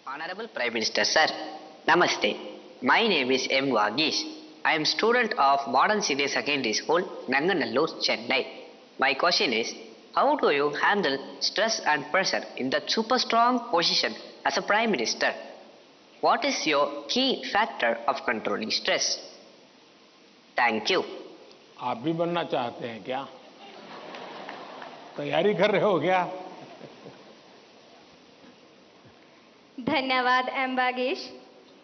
Honorable Prime Minister Sir, Namaste. My name is M. Vagish. I am student of Modern City Secondary School, Nanganallur, Chennai. My question is, how do you handle stress and pressure in that super strong position as a Prime Minister? What is your key factor of controlling stress? Thank you. आप भी बनना चाहते हैं क्या? तैयारी कर रहे हो क्या? धन्यवाद एम वागीश।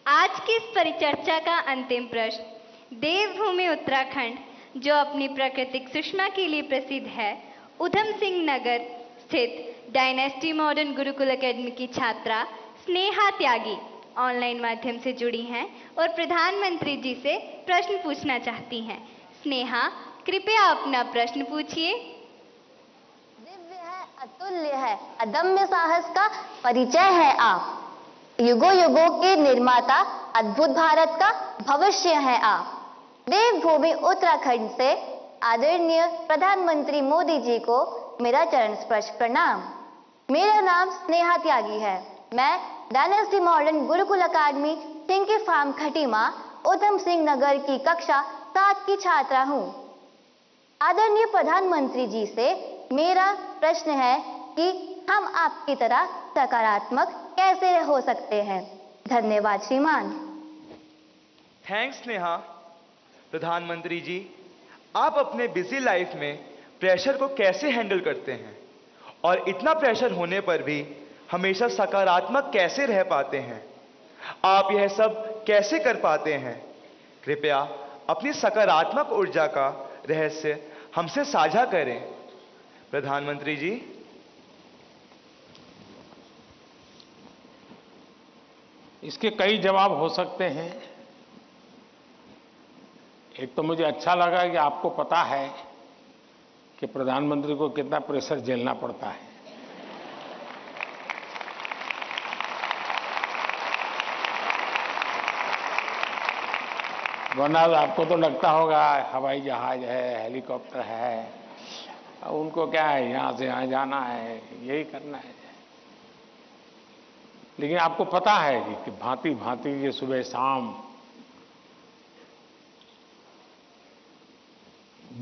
आज की इस परिचर्चा का अंतिम प्रश्न देवभूमि उत्तराखंड जो अपनी प्राकृतिक सुषमा के लिए प्रसिद्ध है, उधम सिंह नगर स्थित डायनेस्टी मॉडर्न गुरुकुल एकेडमी की छात्रा स्नेहा त्यागी ऑनलाइन माध्यम से जुड़ी हैं और प्रधानमंत्री जी से प्रश्न पूछना चाहती हैं। स्नेहा, कृपया अपना प्रश्न पूछिए। दिव्य है, अतुल्य है, अदम्य साहस का परिचय है आप। युगों युगों के निर्माता, अद्भुत भारत का भविष्य है आप। देवभूमि उत्तराखंड से आदरणीय प्रधानमंत्री मोदी जी को मेरा चरण स्पर्श प्रणाम। मेरा नाम स्नेहा त्यागी है। मैं डायनेस्टी मॉडर्न गुरुकुल अकादमी टिंकी फार्म खटीमा उधम सिंह नगर की कक्षा 7 की छात्रा हूँ। आदरणीय प्रधानमंत्री जी से मेरा प्रश्न है कि हम आपकी तरह सकारात्मक कैसे हो सकते हैं। धन्यवाद श्रीमान। थैंक्स नेहा। प्रधानमंत्री जी, आप अपने बिजी लाइफ में प्रेशर को कैसे हैंडल करते हैं और इतना प्रेशर होने पर भी हमेशा सकारात्मक कैसे रह पाते हैं? आप यह सब कैसे कर पाते हैं? कृपया अपनी सकारात्मक ऊर्जा का रहस्य हमसे साझा करें। प्रधानमंत्री जी। इसके कई जवाब हो सकते हैं। एक तो मुझे अच्छा लगा कि आपको पता है कि प्रधानमंत्री को कितना प्रेशर झेलना पड़ता है। वरना आपको तो लगता होगा हवाई जहाज है, हेलीकॉप्टर है, उनको क्या है, यहां से यहां जाना है, यही करना है। लेकिन आपको पता है कि भांति भांति ये सुबह शाम,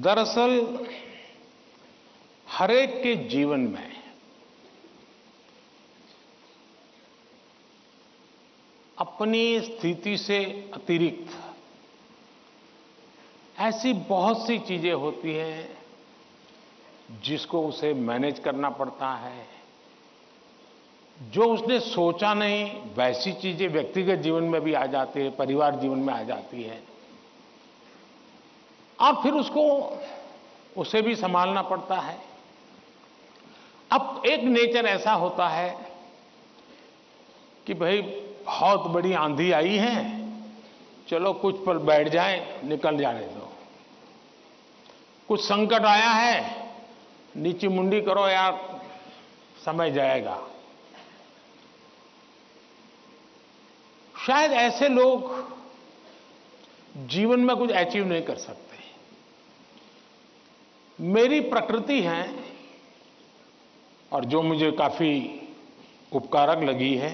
दरअसल हर एक के जीवन में अपनी स्थिति से अतिरिक्त ऐसी बहुत सी चीजें होती हैं जिसको उसे मैनेज करना पड़ता है। जो उसने सोचा नहीं वैसी चीजें व्यक्तिगत जीवन में भी आ जाती है, परिवार जीवन में आ जाती है, और फिर उसे भी संभालना पड़ता है। अब एक नेचर ऐसा होता है कि भाई बहुत बड़ी आंधी आई है, चलो कुछ पल बैठ जाए, निकल जाने दो। कुछ संकट आया है, नीची मुंडी करो यार, समय जाएगा। शायद ऐसे लोग जीवन में कुछ अचीव नहीं कर सकते। मेरी प्रकृति है और जो मुझे काफी उपकारक लगी है,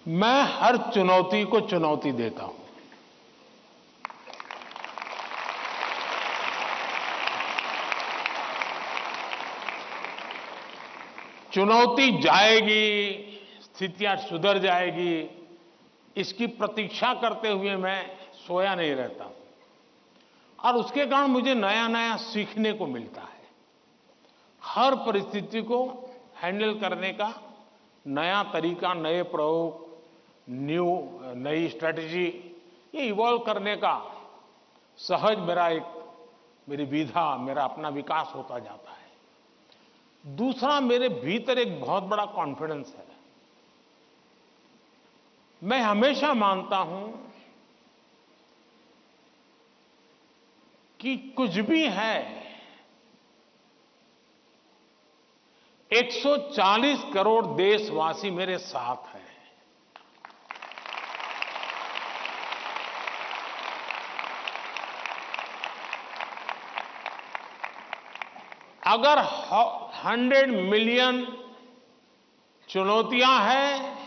मैं हर चुनौती को चुनौती देता हूं। चुनौती जाएगी, स्थितियां सुधर जाएगी, इसकी प्रतीक्षा करते हुए मैं सोया नहीं रहता और उसके कारण मुझे नया नया सीखने को मिलता है। हर परिस्थिति को हैंडल करने का नया तरीका, नए प्रयोग, नई स्ट्रेटजी, ये इवॉल्व करने का सहज मेरी विधा, मेरा अपना विकास होता जाता है। दूसरा, मेरे भीतर एक बहुत बड़ा कॉन्फिडेंस है। मैं हमेशा मानता हूं कि कुछ भी है, 140 करोड़ देशवासी मेरे साथ हैं। अगर 100 मिलियन चुनौतियां हैं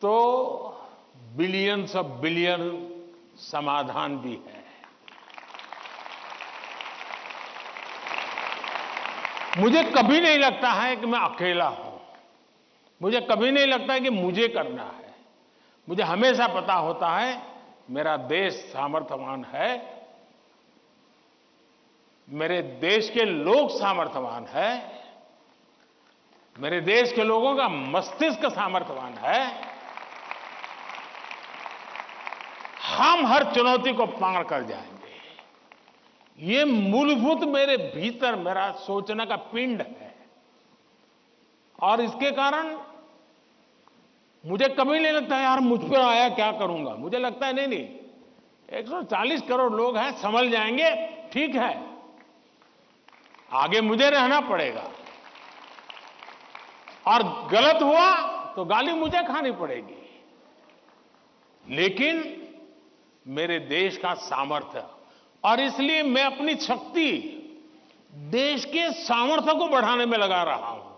तो बिलियंस ऑफ बिलियन समाधान भी है। मुझे कभी नहीं लगता है कि मैं अकेला हूं। मुझे कभी नहीं लगता है कि मुझे करना है। मुझे हमेशा पता होता है मेरा देश सामर्थ्यवान है, मेरे देश के लोग सामर्थ्यवान है, मेरे देश के लोगों का मस्तिष्क सामर्थ्यवान है। हम हर चुनौती को पार कर जाएंगे। ये मूलभूत मेरे भीतर मेरा सोचने का पिंड है और इसके कारण मुझे कभी नहीं लगता यार मुझ पर आया क्या करूंगा। मुझे लगता है नहीं 140 करोड़ लोग हैं, संभल जाएंगे, ठीक है, आगे मुझे रहना पड़ेगा और गलत हुआ तो गाली मुझे खानी पड़ेगी, लेकिन मेरे देश का सामर्थ्य, और इसलिए मैं अपनी शक्ति देश के सामर्थ्य को बढ़ाने में लगा रहा हूं।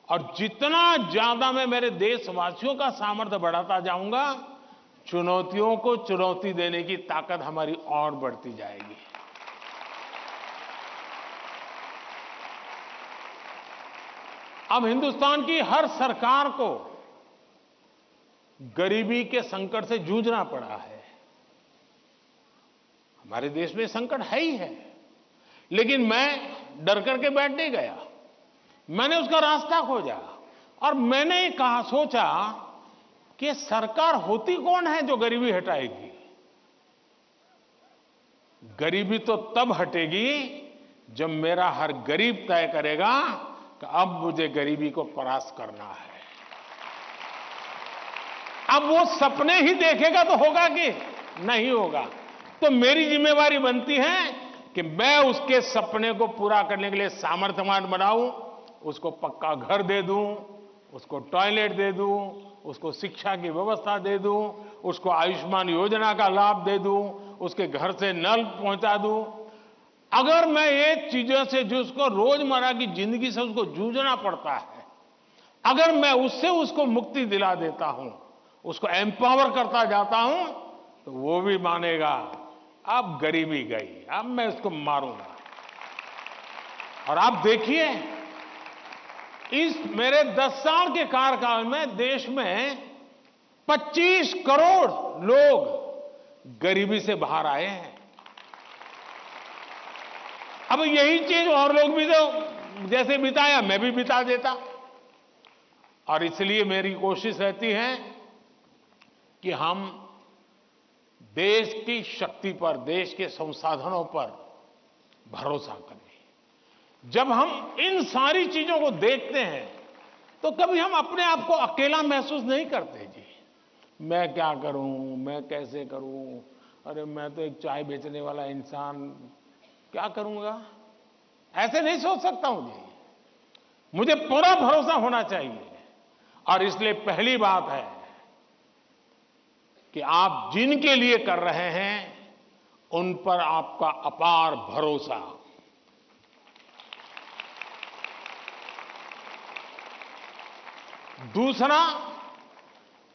और जितना ज्यादा मैं मेरे देशवासियों का सामर्थ्य बढ़ाता जाऊंगा, चुनौतियों को चुनौती देने की ताकत हमारी और बढ़ती जाएगी। अब हिंदुस्तान की हर सरकार को गरीबी के संकट से जूझना पड़ा है। हमारे देश में संकट है ही है, लेकिन मैं डर करके बैठ नहीं गया। मैंने उसका रास्ता खोजा और मैंने कहा, सोचा कि सरकार होती कौन है जो गरीबी हटाएगी। गरीबी तो तब हटेगी जब मेरा हर गरीब तय करेगा कि अब मुझे गरीबी को परास्त करना है। अब वो सपने ही देखेगा तो होगा कि नहीं होगा। तो मेरी जिम्मेवारी बनती है कि मैं उसके सपने को पूरा करने के लिए सामर्थ्यवान बनाऊं, उसको पक्का घर दे दूं, उसको टॉयलेट दे दूं, उसको शिक्षा की व्यवस्था दे दूं, उसको आयुष्मान योजना का लाभ दे दूं, उसके घर से नल पहुंचा दूं। अगर मैं ये चीजों से जिसको रोजमर्रा की जिंदगी से उसको जूझना पड़ता है, अगर मैं उससे उसको मुक्ति दिला देता हूं, उसको एम्पावर करता जाता हूं, तो वो भी मानेगा अब गरीबी गई, अब मैं उसको मारूंगा। और आप देखिए, इस मेरे 10 साल के कार्यकाल में देश में 25 करोड़ लोग गरीबी से बाहर आए हैं। अब यही चीज और लोग भी तो जैसे बिताया मैं भी बिता देता। और इसलिए मेरी कोशिश रहती है कि हम देश की शक्ति पर, देश के संसाधनों पर भरोसा करें। जब हम इन सारी चीजों को देखते हैं तो कभी हम अपने आप को अकेला महसूस नहीं करते। जी मैं क्या करूं, मैं कैसे करूं, अरे मैं तो एक चाय बेचने वाला इंसान, क्या करूंगा, ऐसे नहीं सोच सकता हूं। जी मुझे पूरा भरोसा होना चाहिए। और इसलिए पहली बात है कि आप जिनके लिए कर रहे हैं उन पर आपका अपार भरोसा। दूसरा,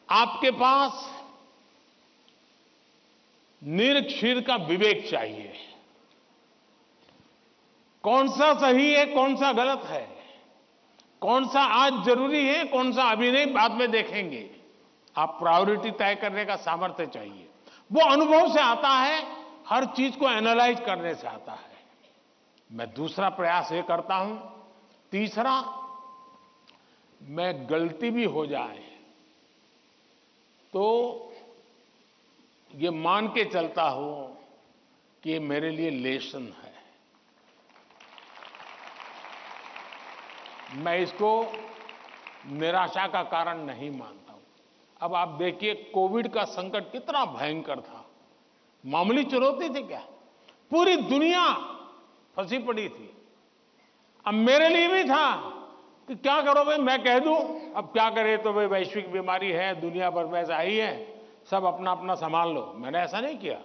आपके पास निरक्षीर का विवेक चाहिए। कौन सा सही है, कौन सा गलत है, कौन सा आज जरूरी है, कौन सा अभी नहीं, बाद में देखेंगे। आप प्रायोरिटी तय करने का सामर्थ्य चाहिए। वो अनुभव से आता है, हर चीज को एनालाइज करने से आता है। मैं दूसरा प्रयास ये करता हूं। तीसरा, मैं गलती भी हो जाए तो ये मान के चलता हूं कि ये मेरे लिए लेसन है। मैं इसको निराशा का कारण नहीं मानता हूं। अब आप देखिए, कोविड का संकट कितना भयंकर था। मामूली चुनौती थी क्या? पूरी दुनिया फंसी पड़ी थी। अब मेरे लिए भी था कि क्या करो भाई, मैं कह दूं अब क्या करे, तो भाई वैश्विक बीमारी है, दुनिया भर में ऐसा ही है, सब अपना अपना संभाल लो। मैंने ऐसा नहीं किया।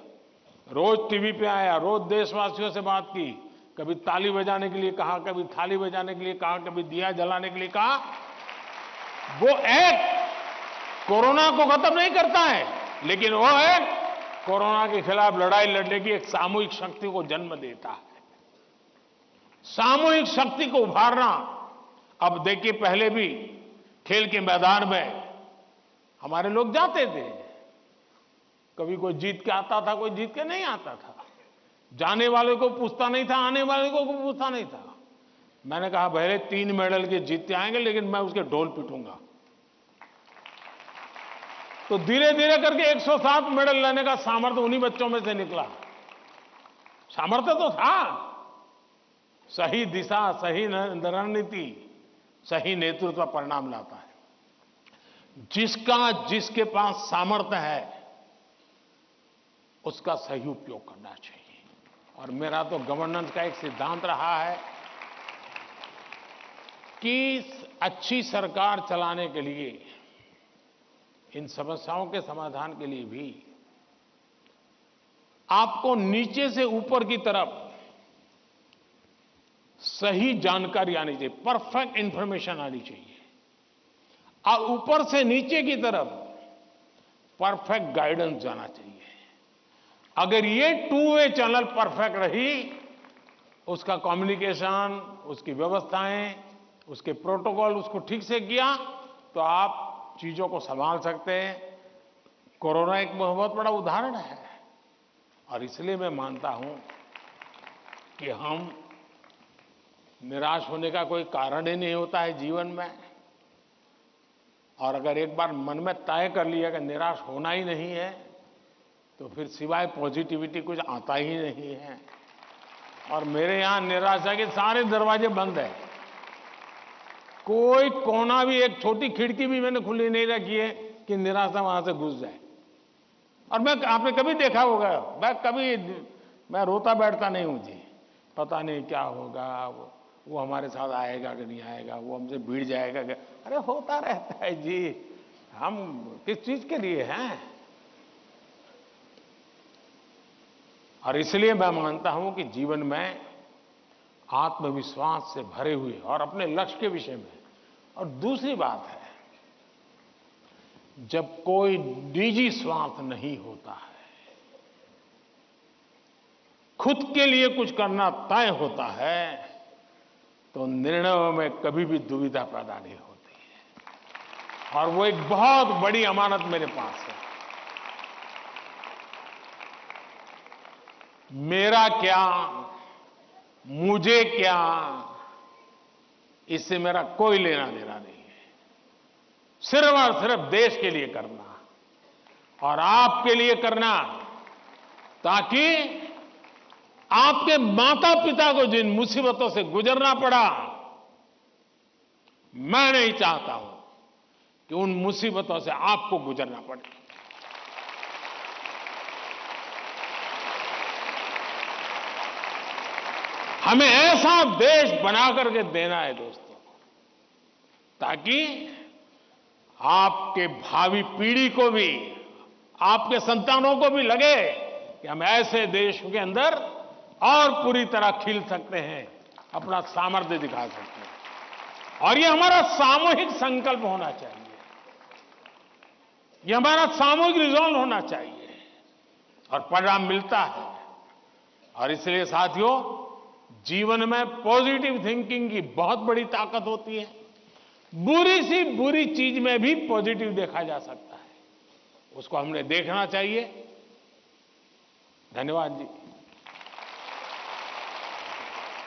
रोज टीवी पे आया, रोज देशवासियों से बात की, कभी ताली बजाने के लिए कहा, कभी थाली बजाने के लिए कहा, कभी दिया जलाने के लिए कहा। वो एक कोरोना को खत्म नहीं करता है, लेकिन वो है कोरोना के खिलाफ लड़ाई लड़ने की एक सामूहिक शक्ति को जन्म देता है। सामूहिक शक्ति को उभारना। अब देखिए, पहले भी खेल के मैदान में हमारे लोग जाते थे, कभी कोई जीत के आता था, कोई जीत के नहीं आता था। जाने वाले को पूछता नहीं था, आने वाले को पूछता नहीं था। मैंने कहा पहले 3 मेडल के जीतते आएंगे, लेकिन मैं उसके ढोल पीटूंगा। तो धीरे धीरे करके 107 मेडल लेने का सामर्थ्य उन्हीं बच्चों में से निकला। सामर्थ्य तो था, सही दिशा, सही रणनीति, सही नेतृत्व परिणाम लाता है। जिसके पास सामर्थ्य है उसका सही उपयोग करना चाहिए। और मेरा तो गवर्नेंस का एक सिद्धांत रहा है कि अच्छी सरकार चलाने के लिए, इन समस्याओं के समाधान के लिए भी आपको नीचे से ऊपर की तरफ सही जानकारी आनी चाहिए, परफेक्ट इंफॉर्मेशन आनी चाहिए, और ऊपर से नीचे की तरफ परफेक्ट गाइडेंस जाना चाहिए। अगर ये 2 वे चैनल परफेक्ट रही, उसका कम्युनिकेशन, उसकी व्यवस्थाएं, उसके प्रोटोकॉल उसको ठीक से किया, तो आप चीजों को संभाल सकते हैं। कोरोना एक बहुत बड़ा उदाहरण है, और इसलिए मैं मानता हूं कि हम निराश होने का कोई कारण ही नहीं होता है जीवन में। और अगर एक बार मन में तय कर लिया कि निराश होना ही नहीं है, तो फिर सिवाय पॉजिटिविटी कुछ आता ही नहीं है। और मेरे यहां निराशा के सारे दरवाजे बंद हैं, कोई कोना भी, एक छोटी खिड़की भी मैंने खुली नहीं रखी है कि निराशा वहां से घुस जाए। और आपने कभी देखा होगा, मैं रोता बैठता नहीं हूं जी, पता नहीं क्या होगा, वो हमारे साथ आएगा कि नहीं आएगा, वो हमसे भिड़ जाएगा क्या। अरे होता रहता है जी, हम किस चीज के लिए हैं। और इसलिए मैं मानता हूं कि जीवन में आत्मविश्वास से भरे हुए और अपने लक्ष्य के विषय में। और दूसरी बात है, जब कोई निजी स्वार्थ नहीं होता है, खुद के लिए कुछ करना तय होता है, तो निर्णयों में कभी भी दुविधा पैदा नहीं होती है। और वो एक बहुत बड़ी अमानत मेरे पास है। मेरा क्या, मुझे क्या, इससे मेरा कोई लेना देना नहीं है। सिर्फ और सिर्फ देश के लिए करना और आपके लिए करना, ताकि आपके माता पिता को जिन मुसीबतों से गुजरना पड़ा, मैं नहीं चाहता हूं कि उन मुसीबतों से आपको गुजरना पड़े। हमें ऐसा देश बना करके देना है दोस्तों, ताकि आपके भावी पीढ़ी को भी, आपके संतानों को भी लगे कि हम ऐसे देश के अंदर और पूरी तरह खिल सकते हैं, अपना सामर्थ्य दिखा सकते हैं। और ये हमारा सामूहिक संकल्प होना चाहिए, ये हमारा सामूहिक रिजॉल्व होना चाहिए, और परिणाम मिलता है। और इसलिए साथियों, जीवन में पॉजिटिव थिंकिंग की बहुत बड़ी ताकत होती है। बुरी सी बुरी चीज में भी पॉजिटिव देखा जा सकता है, उसको हमने देखना चाहिए। धन्यवाद जी।